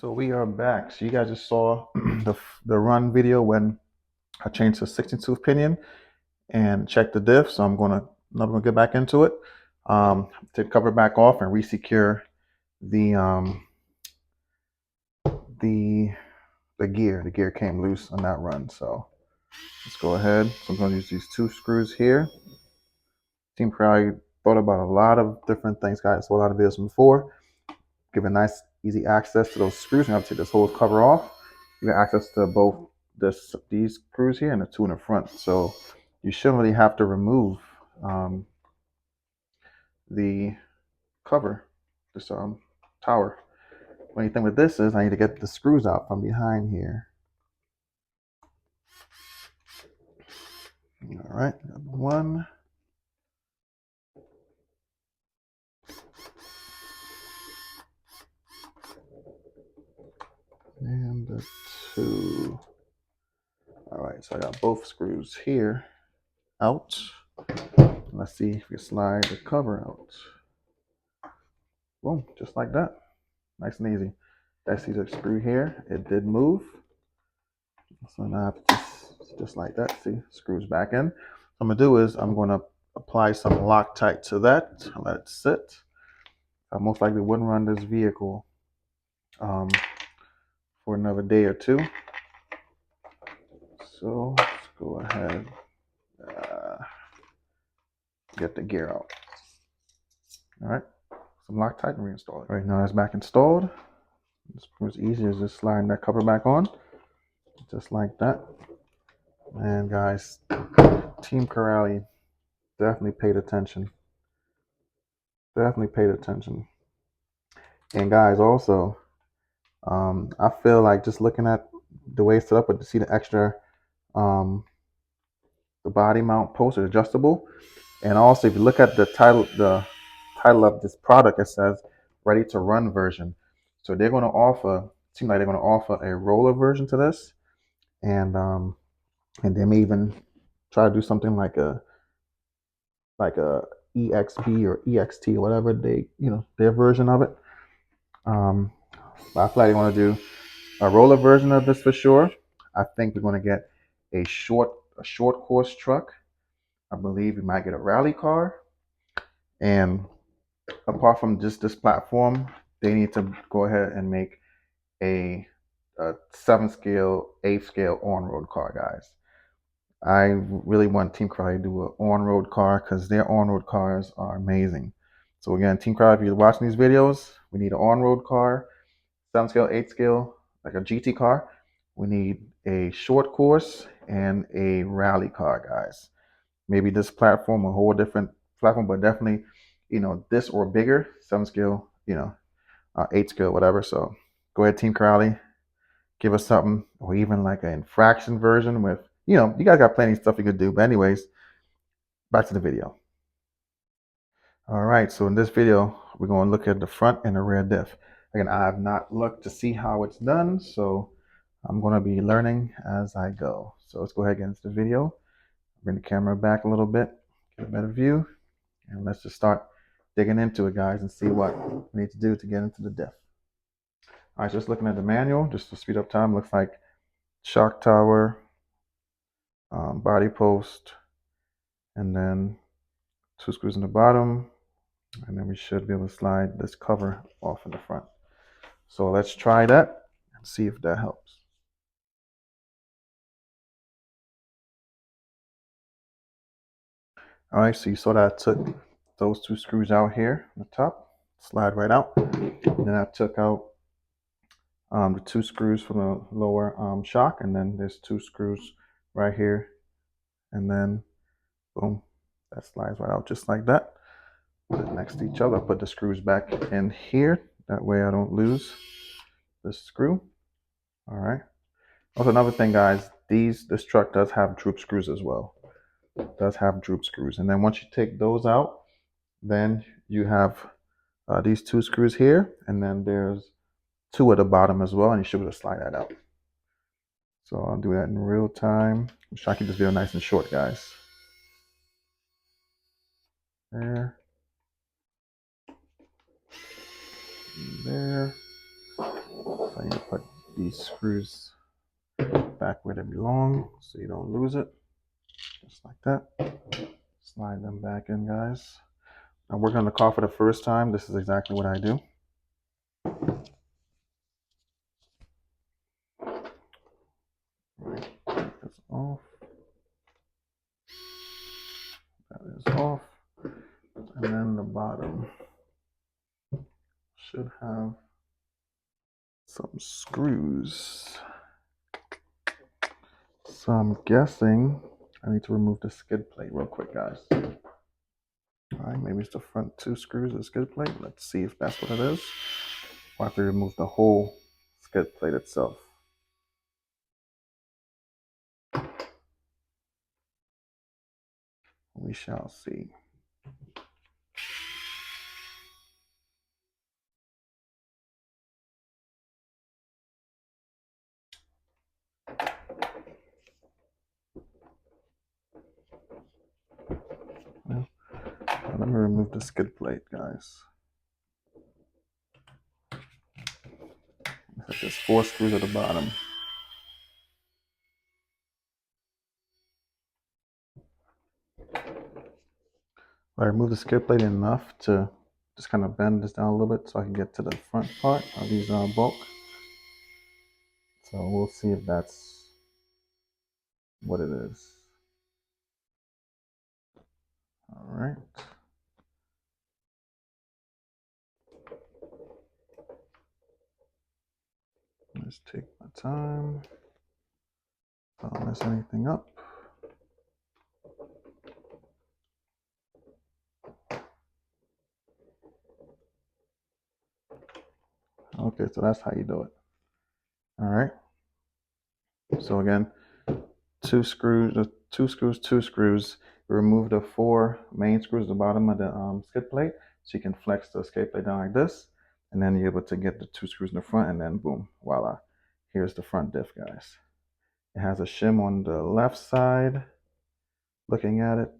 So we are back. So you guys just saw the run video when I changed to 16-tooth pinion and checked the diff. So I'm gonna get back into it. To cover back off and re-secure the the gear. The gear came loose on that run. So let's go ahead. So I'm gonna use these two screws here. Team probably thought about a lot of different things, guys. So a lot of videos before. Give a nice easy access to those screws. You have to take this whole cover off. You get access to both these screws here and the two in the front. So you shouldn't really have to remove the cover, this tower. Only thing with this is I need to get the screws out from behind here. All right, one. And the two. All right, so I got both screws here out. Let's see if we slide the cover out. Boom, just like that. Nice and easy. That's the screw here. It did move. So now I have to just like that. See, screws back in. What I'm gonna do is I'm gonna apply some Loctite to that. Let it sit. I most likely wouldn't run this vehicle for another day or two. So let's go ahead, get the gear out. All right, some Loctite and reinstall it. All right, now that's back installed. It's as easy as just sliding that cover back on, just like that. And guys, Team Corrali definitely paid attention. Definitely paid attention. And guys, also, I feel like just looking at the way it's set up, but to see the extra, the body mount poster adjustable, and also if you look at the title of this product, it says "Ready to Run" version. So they're going to offer. Seems like they're going to offer a roller version to this, and they may even try to do something like a EXP or EXT, whatever their version of it. But I feel like they want to do a roller version of this for sure. I think we're going to get a short course truck. I believe we might get a rally car. And apart from just this platform, they need to go ahead and make a 7th scale, 8th scale on-road car, guys. I really want Team Corrali to do an on-road car because their on-road cars are amazing. So again, Team Corrali, if you're watching these videos, we need an on-road car, 7th scale, 8th scale, like a GT car. We need a short course and a rally car, guys. Maybe this platform, a whole different platform, but definitely, this or bigger, 7th scale, 8th scale, whatever. So go ahead, Team Corrali, give us something, or even like an infraction version with, you guys got plenty of stuff you could do. But anyways, back to the video. All right, so in this video, we're going to look at the front and the rear diff. Again, I have not looked to see how it's done, so I'm going to be learning as I go. So let's go ahead and get into the video. Bring the camera back a little bit, get a better view, and let's just start digging into it, guys, and see what we need to do to get into the diff. All right, just looking at the manual, just to speed up time, looks like shock tower, body post, and then 2 screws in the bottom, and then we should be able to slide this cover off in the front. So let's try that and see if that helps. All right, so you saw that I took those 2 screws out here on the top, slide right out. And then I took out the 2 screws from the lower shock, and then there's 2 screws right here, and then boom, that slides right out just like that. Put it next to each other. Put the screws back in here, that way I don't lose the screw. All right. Also, another thing, guys, this truck does have droop screws as well. It does have droop screws, and then once you take those out, then you have these 2 screws here, and then there's 2 at the bottom as well, and you should be able to slide that out. So I'll do that in real time. I'm trying to keep this video nice and short, guys. There. There. So, these screws back where they belong so you don't lose it. Just like that. Slide them back in, guys. I'm working on the car for the first time. This is exactly what I do. Right, take this off. That is off. And then the bottom should have some screws. So I'm guessing I need to remove the skid plate real quick, guys. All right, maybe it's the front two screws of the skid plate. Let's see if that's what it is. Or I have to remove the whole skid plate itself. We shall see. Well, let me remove the skid plate, guys. There's 4 screws at the bottom. I removed the skid plate enough to just kind of bend this down a little bit so I can get to the front part of these bulk. So we'll see if that's what it is. All right. Let's take my time. Don't mess anything up. Okay, so that's how you do it. All right. So again, 2 screws, 2 screws, 2 screws. Remove the 4 main screws at the bottom of the skid plate, so you can flex the skid plate down like this, and then you're able to get the 2 screws in the front, and then boom, voila. Here's the front diff, guys. It has a shim on the left side. Looking at it,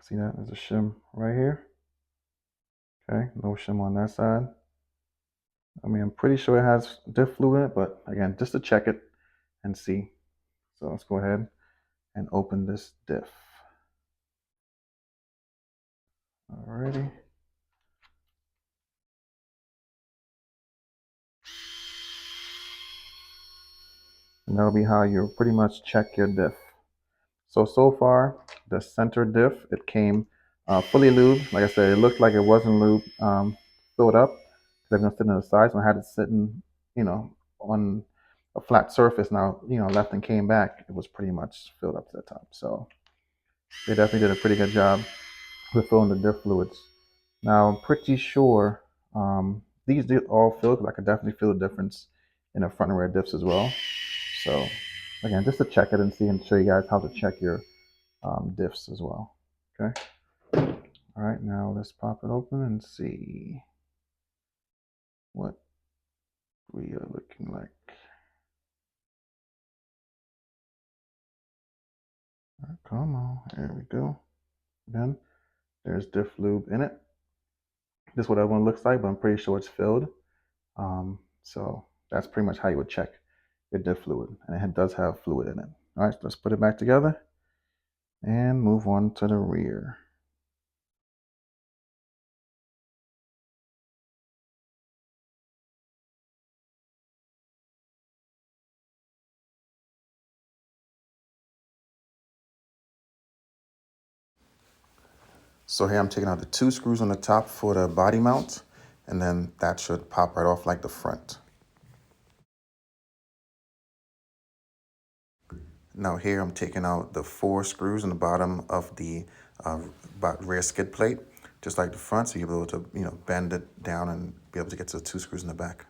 see that? There's a shim right here. Okay, no shim on that side. I mean, I'm pretty sure it has diff fluid in it, but again, just to check it and see. So let's go ahead and open this diff. Alrighty. And that'll be how you pretty much check your diff. So far, the center diff, it came fully lubed. Like I said, it looked like it wasn't lubed, filled up. Because I'm gonna sit on the sides. When I had it sitting, on a flat surface now, left and came back, it was pretty much filled up to the top. So they definitely did a pretty good job with filling the diff fluids. Now I'm pretty sure these did all fill, because I could definitely feel the difference in the front and rear diffs as well. So again, just to check it and see and show you guys how to check your diffs as well. Okay. All right, now let's pop it open and see what we are looking like. All right, come on, there we go. Again, there's diff lube in it. This is what everyone looks like, but I'm pretty sure it's filled. So that's pretty much how you would check your diff fluid, and it does have fluid in it. All right, so let's put it back together and move on to the rear. So here I'm taking out the 2 screws on the top for the body mount, and then that should pop right off like the front. Now here I'm taking out the 4 screws on the bottom of the rear skid plate, just like the front, so you'll be able to bend it down and be able to get to the 2 screws in the back.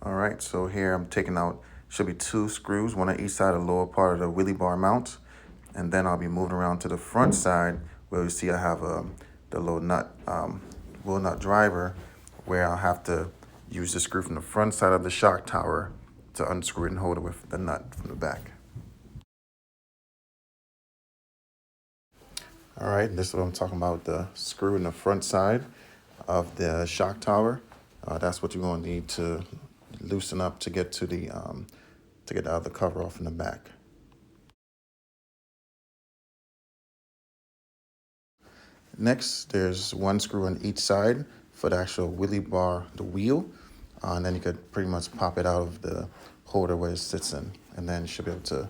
All right, so here I'm taking out, should be 2 screws, one on each side of the lower part of the wheelie bar mount. And then I'll be moving around to the front side where you see I have the little nut, wheel nut driver, where I'll have to use the screw from the front side of the shock tower to unscrew it and hold it with the nut from the back. All right, this is what I'm talking about, the screw in the front side of the shock tower. That's what you're going to need to loosen up to get to the to get the other cover off in the back. Next, there's one screw on each side for the actual wheelie bar, the wheel, and then you could pretty much pop it out of the holder where it sits in, and then you should be able to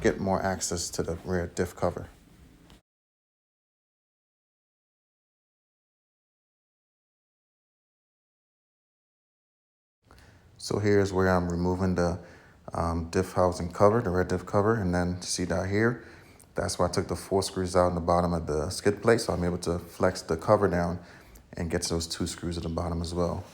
get more access to the rear diff cover. So here's where I'm removing the diff housing cover, the rear diff cover, and then see down here, that's why I took the 4 screws out in the bottom of the skid plate, so I'm able to flex the cover down and get to those 2 screws at the bottom as well.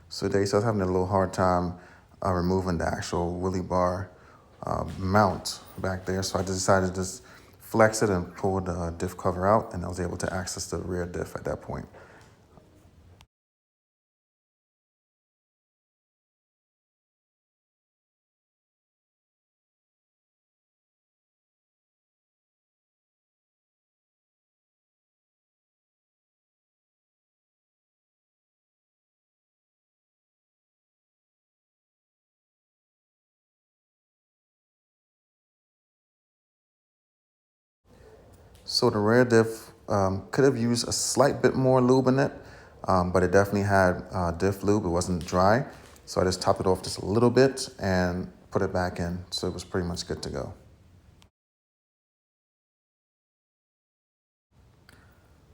So they started having a little hard time removing the actual wheelie bar mount back there. So I just decided to just flex it and pull the diff cover out, and I was able to access the rear diff at that point. So the rear diff could have used a slight bit more lube in it, but it definitely had diff lube. It wasn't dry. So I just topped it off just a little bit and put it back in. So it was pretty much good to go.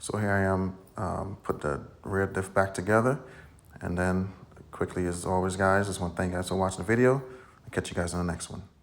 So here I am, put the rear diff back together. And then quickly, as always, guys, just want to thank you guys for watching the video. I'll catch you guys in the next one.